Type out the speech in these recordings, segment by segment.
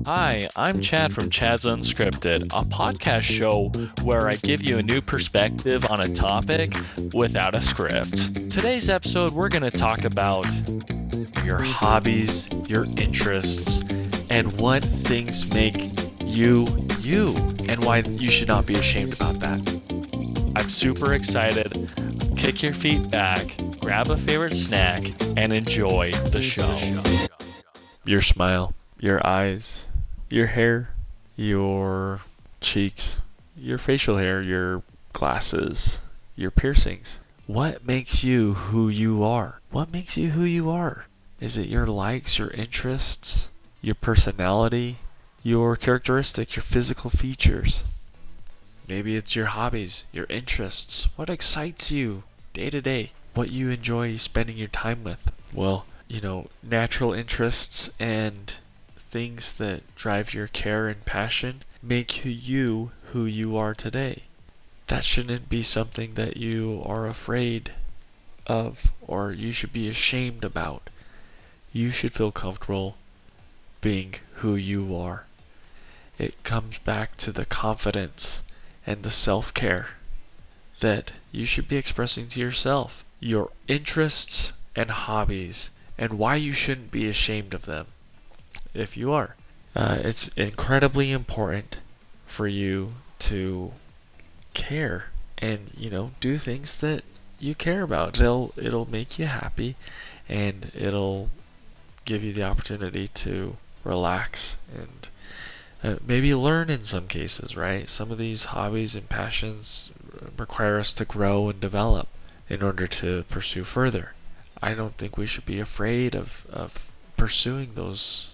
Hi, I'm Chad from Chad's Unscripted, a podcast show where I give you a new perspective on a topic without a script. Today's episode, we're going to talk about your hobbies, your interests, and what things make you you, and why you should not be ashamed about that. I'm super excited. Kick your feet back, grab a favorite snack, and enjoy the show. Your smile, your eyes, your hair, your cheeks, your facial hair, your glasses, your piercings. What makes you who you are? What makes you who you are? Is it your likes, your interests, your personality, your characteristics, your physical features? Maybe it's your hobbies, your interests. What excites you day to day? What you enjoy spending your time with? Well, natural interests and things that drive your care and passion make you who you are today. That shouldn't be something that you are afraid of or you should be ashamed about. You should feel comfortable being who you are. It comes back to the confidence and the self-care that you should be expressing to yourself. Your interests and hobbies and why you shouldn't be ashamed of them if you are. It's incredibly important for you to care and, do things that you care about. It'll make you happy and it'll give you the opportunity to relax and maybe learn in some cases, right? Some of these hobbies and passions require us to grow and develop in order to pursue further. I don't think we should be afraid of pursuing those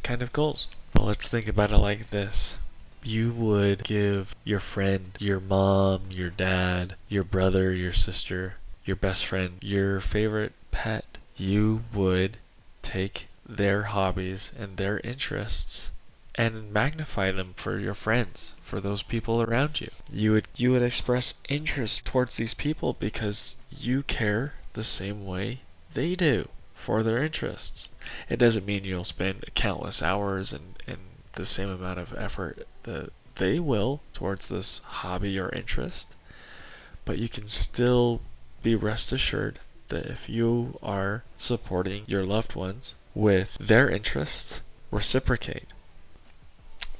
kind of goals. Well, let's think about it like this. You would give your friend, your mom, your dad, your brother, your sister, your best friend, your favorite pet. You would take their hobbies and their interests and magnify them for your friends, for those people around you. You would express interest towards these people because you care the same way they do for their interests. It doesn't mean you'll spend countless hours and the same amount of effort that they will towards this hobby or interest, but you can still be rest assured that if you are supporting your loved ones with their interests, reciprocate.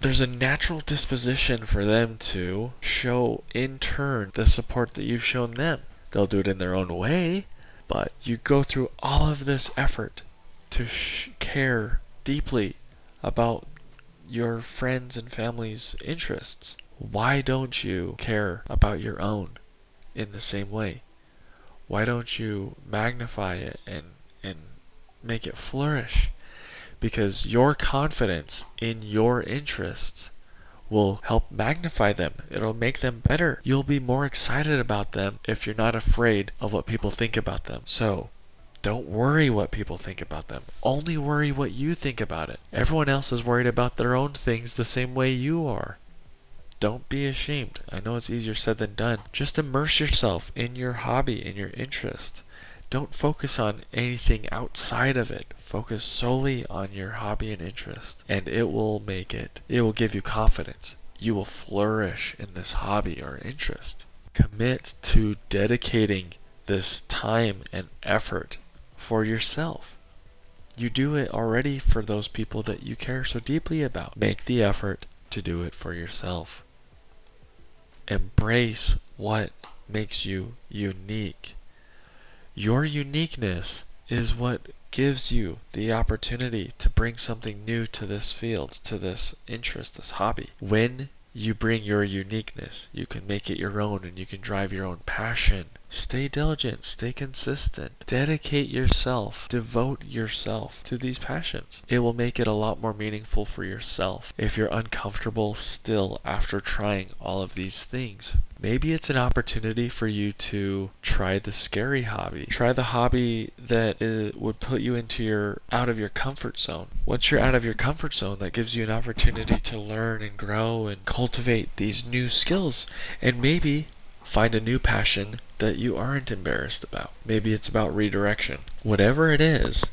There's a natural disposition for them to show in turn the support that you've shown them. They'll do it in their own way, but you go through all of this effort to care deeply about your friends and family's interests. Why don't you care about your own in the same way? Why don't you magnify it and make it flourish? Because your confidence in your interests will help magnify them. It'll make them better. You'll be more excited about them if you're not afraid of what people think about them. So, don't worry what people think about them. Only worry what you think about it. Everyone else is worried about their own things the same way you are. Don't be ashamed. I know it's easier said than done. Just immerse yourself in your hobby, in your interest. Don't focus on anything outside of it. Focus solely on your hobby and interest, and it will give you confidence. You will flourish in this hobby or interest. Commit to dedicating this time and effort for yourself. You do it already for those people that you care so deeply about. Make the effort to do it for yourself. Embrace what makes you unique. Your uniqueness is what gives you the opportunity to bring something new to this field, to this interest, this hobby. When you bring your uniqueness, you can make it your own and you can drive your own passion. Stay diligent, stay consistent, dedicate yourself, devote yourself to these passions. It will make it a lot more meaningful for yourself if you're uncomfortable still after trying all of these things. Maybe it's an opportunity for you to try the scary hobby. Try the hobby that would put you out of your comfort zone. Once you're out of your comfort zone, that gives you an opportunity to learn and grow and cultivate these new skills. And maybe find a new passion that you aren't embarrassed about. Maybe it's about redirection. Whatever it is,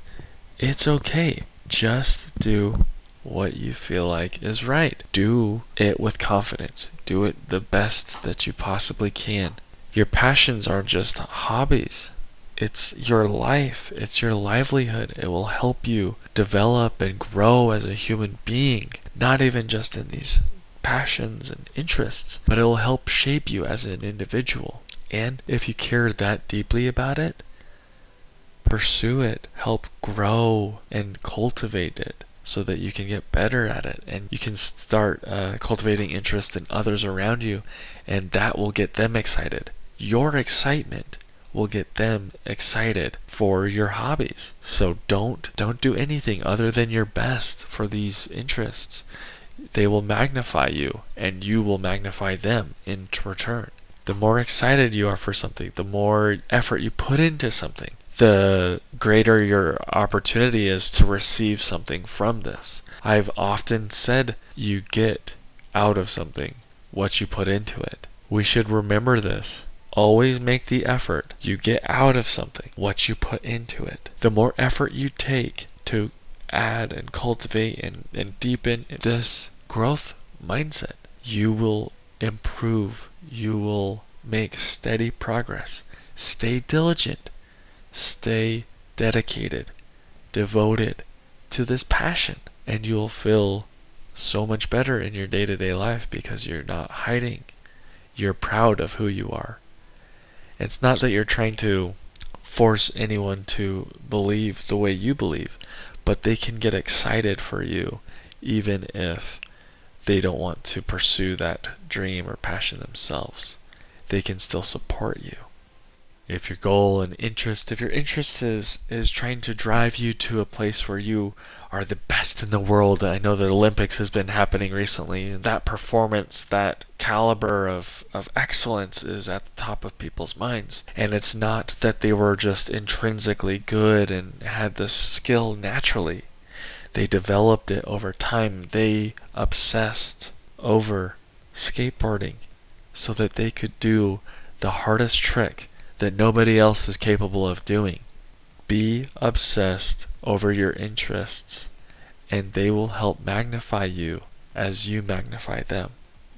It's okay. Just do what you feel like is right. Do it with confidence. Do it the best that you possibly can. Your passions aren't just hobbies. It's your life. It's your livelihood. It will help you develop and grow as a human being, not even just in these passions and interests, but it will help shape you as an individual. And if you care that deeply about it, pursue it, help grow and cultivate it so that you can get better at it and you can start cultivating interest in others around you, and that will get them excited. Your excitement will get them excited for your hobbies. So don't do anything other than your best for these interests. They will magnify you and you will magnify them in return. The more excited you are for something, the more effort you put into something, the greater your opportunity is to receive something from this. I've often said you get out of something what you put into it. We should remember this. Always make the effort. You get out of something what you put into it. The more effort you take to add and cultivate and deepen this growth mindset, you will improve. You will make steady progress. Stay diligent. Stay dedicated, devoted to this passion, and you'll feel so much better in your day-to-day life because you're not hiding. You're proud of who you are. It's not that you're trying to force anyone to believe the way you believe, but they can get excited for you even if they don't want to pursue that dream or passion themselves. They can still support you. If your goal and interest, if your interest is trying to drive you to a place where you are the best in the world, I know the Olympics has been happening recently, and that performance, that caliber of excellence is at the top of people's minds. And it's not that they were just intrinsically good and had this skill naturally. They developed it over time. They obsessed over skateboarding so that they could do the hardest trick that nobody else is capable of doing. Be obsessed over your interests, and they will help magnify you as you magnify them.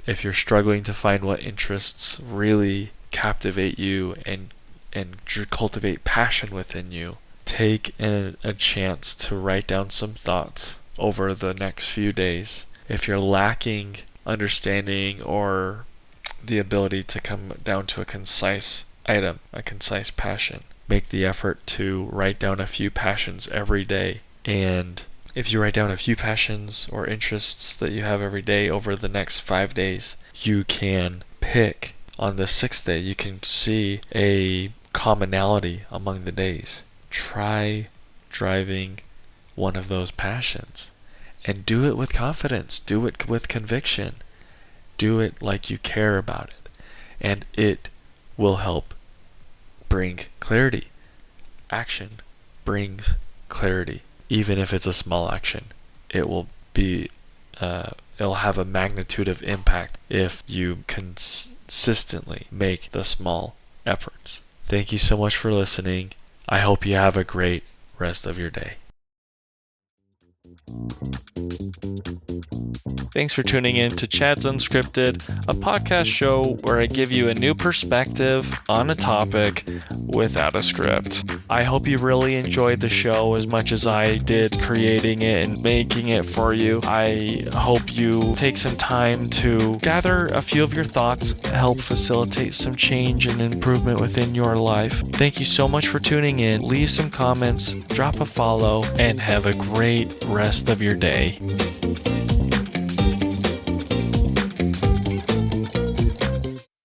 If you're struggling to find what interests really captivate you and cultivate passion within you, take a chance to write down some thoughts over the next few days. If you're lacking understanding or the ability to come down to a concise item, a concise passion, make the effort to write down a few passions every day. And if you write down a few passions or interests that you have every day over the next 5 days, you can pick on the 6th day, you can see a commonality among the days. Try driving one of those passions and do it with confidence. Do it with conviction. Do it like you care about it. And it will help bring clarity. Action brings clarity. Even if it's a small action, it will be it'll have a magnitude of impact if you consistently make the small efforts. Thank you so much for listening. I hope you have a great rest of your day. Thanks for tuning in to Chad's Unscripted, a podcast show where I give you a new perspective on a topic without a script. I hope you really enjoyed the show as much as I did creating it and making it for you. I hope you take some time to gather a few of your thoughts, help facilitate some change and improvement within your life. Thank you so much for tuning in. Leave some comments, drop a follow, and have a great rest of your day.